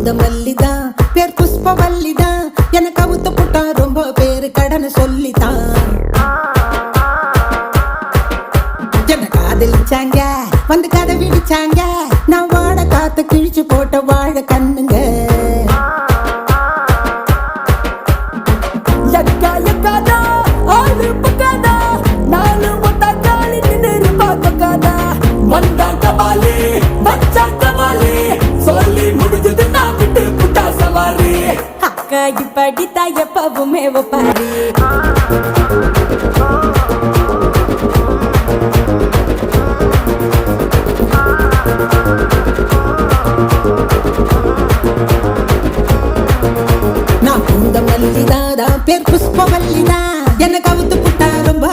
மல்லிதான் பேர் புஷ்பவல்லிதான் எனக்கு அவுத்து புட்டா ரொம்ப பேரு கடனை சொல்லித்தான் என்ன காதலிச்சாங்க வந்து கதை விடிச்சாங்க நான் வாழ காத்து கிழிச்சு போட்ட வாழ கண்ணுங்க இப்படித்தான் எப்பவுமே ஒப்பாரி நான் பூந்த மல்லிதான் பேர் புஷ்பவல்லிதான் எனக்கு அவுத்து புட்டா ரொம்ப